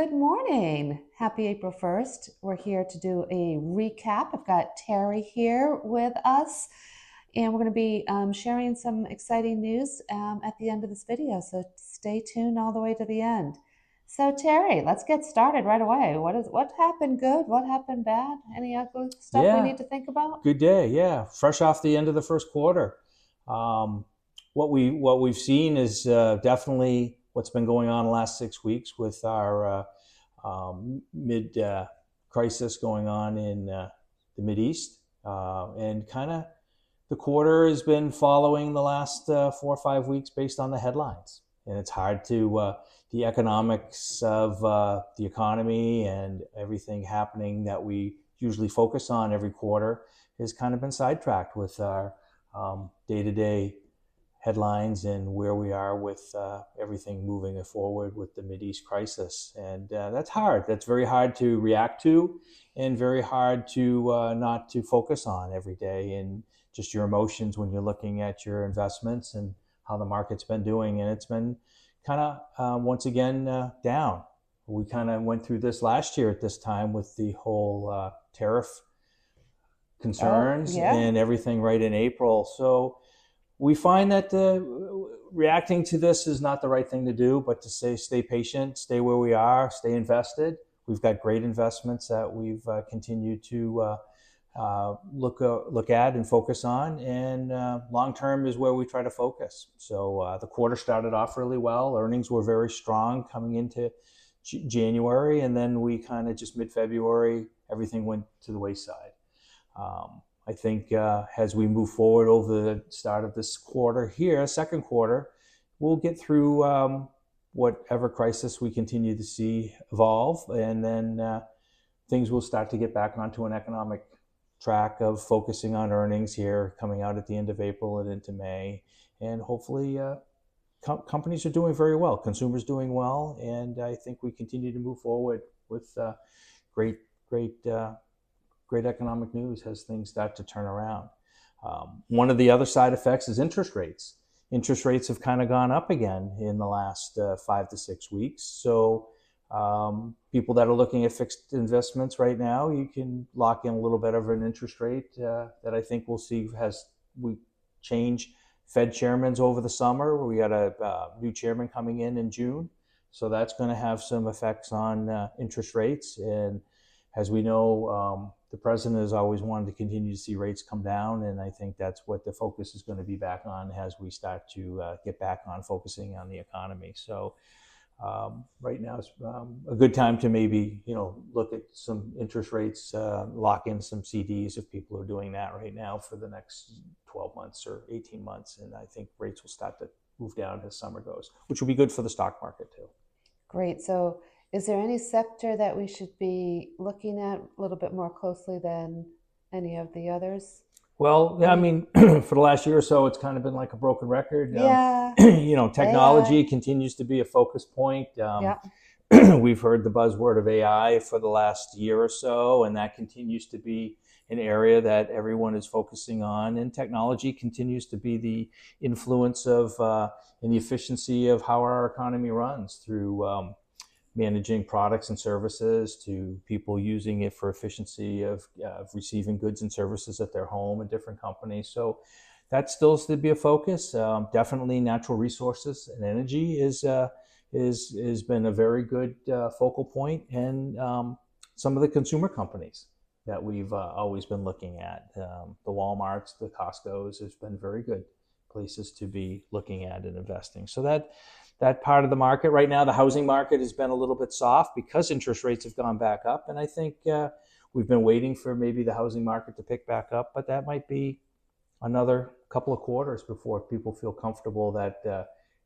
Good morning. Happy April 1st. We're here to do a recap. I've got Terry here with us, and we're going to be sharing some exciting news at the end of this video. So stay tuned all the way to the end. So Terry, let's get started right away. What happened good? What happened bad? Any ugly stuff we Yeah, need to think about? good day. Yeah, fresh off the end of the first quarter. Um, what we've seen is definitely what's been going on the last 6 weeks with our mid crisis going on in the Mid East, and kind of the quarter has been following the last 4 or 5 weeks based on the headlines, and it's hard to the economics of the economy and everything happening that we usually focus on every quarter has kind of been sidetracked with our day-to-day headlines and where we are with everything moving forward with the Mideast crisis. And that's hard. That's very hard to react to and very hard to not to focus on every day, and just your emotions when you're looking at your investments and how the market's been doing. And it's been kind of, once again, down. We kind of went through this last year at this time with the whole tariff Oh, concerns yeah. and everything right in April. So we find that reacting to this is not the right thing to do, but to say stay patient, stay where we are, stay invested. We've got great investments that we've continued to look at and focus on, and long term is where we try to focus. So the quarter started off really well. Earnings were very strong coming into January, and then we kind of just mid-February everything went to the wayside. I think as we move forward over the start of this quarter here, second quarter, we'll get through whatever crisis we continue to see evolve, and then things will start to get back onto an economic track of focusing on earnings here coming out at the end of April and into May. And hopefully companies are doing very well, consumers doing well, and I think we continue to move forward with great, great great economic news as things start to turn around. One of the other side effects is interest rates. Interest rates have kind of gone up again in the last 5 to 6 weeks. So people that are looking at fixed investments right now, you can lock in a little bit of an interest rate that I think we'll see as we change Fed chairmans over the summer. We got a new chairman coming in June. So that's going to have some effects on interest rates. And as we know, the president has always wanted to continue to see rates come down, and I think that's what the focus is going to be back on as we start to get back on focusing on the economy. So right now is a good time to maybe look at some interest rates, lock in some CDs if people are doing that right now for the next 12 months or 18 months, and I think rates will start to move down as summer goes, which will be good for the stock market too. Great. So, is there any sector that we should be looking at a little bit more closely than any of the others? Well, yeah, I Any? mean, for the last year or so, it's kind of been like a broken record. Yeah, Technology AI. continues to be a focus point. Yeah, We've heard the buzzword of AI for the last year or so, and that continues to be an area that everyone is focusing on. And technology continues to be the influence of and the efficiency of how our economy runs through managing products and services to people using it for efficiency of receiving goods and services at their home and different companies. So that still is to be a focus. Definitely, natural resources and energy is been a very good focal point, and some of the consumer companies that we've always been looking at, the WalMarts, the Costco's, has been very good places to be looking at and investing. So that part of the market right now, the housing market has been a little bit soft because interest rates have gone back up, and I think we've been waiting for maybe the housing market to pick back up, but that might be another couple of quarters before people feel comfortable that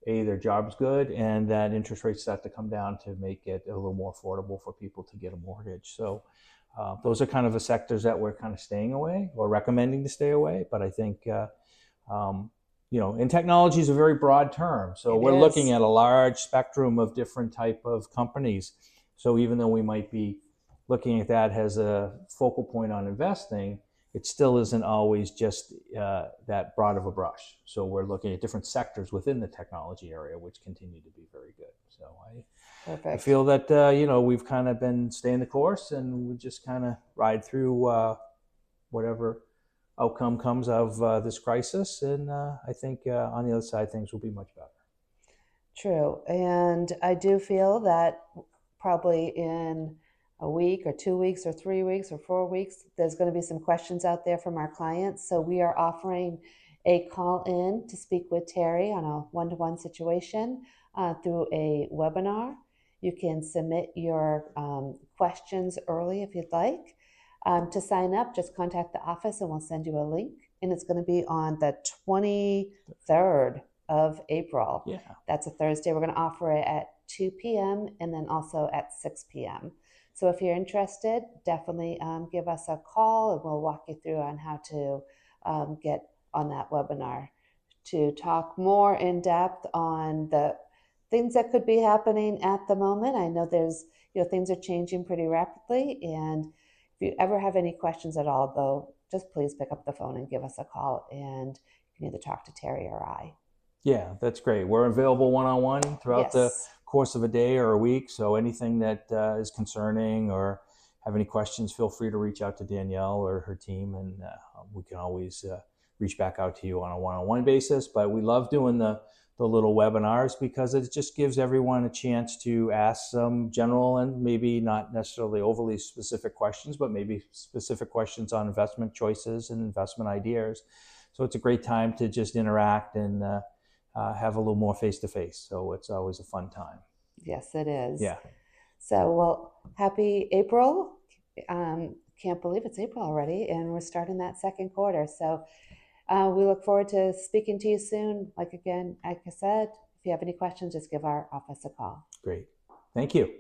their job's good and that interest rates start to come down to make it a little more affordable for people to get a mortgage. So those are kind of the sectors that we're kind of staying away or recommending to stay away. But I think and technology is a very broad term. So it we're looking is. at a large spectrum of different type of companies. So even though we might be looking at that as a focal point on investing, it still isn't always just that broad of a brush. So we're looking at different sectors within the technology area, which continue to be very good. So Perfect. feel that we've kind of been staying the course, and we just kind of ride through whatever outcome comes of this crisis. And I think on the other side, things will be much better. True. And I do feel that probably in a week or 2 weeks or 3 weeks or 4 weeks, there's going to be some questions out there from our clients. So we are offering a call in to speak with Terry on a one-to-one situation through a webinar. You can submit your questions early if you'd like. To sign up, just contact the office and we'll send you a link. And it's going to be on the 23rd of April. Yeah. That's a Thursday. We're going to offer it at 2 p.m. and then also at 6 p.m. So if you're interested, definitely give us a call and we'll walk you through on how to get on that webinar to talk more in depth on the things that could be happening at the moment. I know there's, things are changing pretty rapidly. And if you ever have any questions at all, though, just please pick up the phone and give us a call, and you can either talk to Terry or I. Yeah, that's great. We're available one-on-one throughout the Yes. course of a day or a week. So anything that is concerning or have any questions, feel free to reach out to Danielle or her team, and we can always reach back out to you on a one-on-one basis. But we love doing the little webinars because it just gives everyone a chance to ask some general and maybe not necessarily overly specific questions, but maybe specific questions on investment choices and investment ideas. So it's a great time to just interact and have a little more face-to-face. So it's always a fun time. Yes, it is. Yeah. So, well, happy April. Can't believe it's April already, and we're starting that second quarter. So we look forward to speaking to you soon. Like I said, if you have any questions, just give our office a call. Great. Thank you.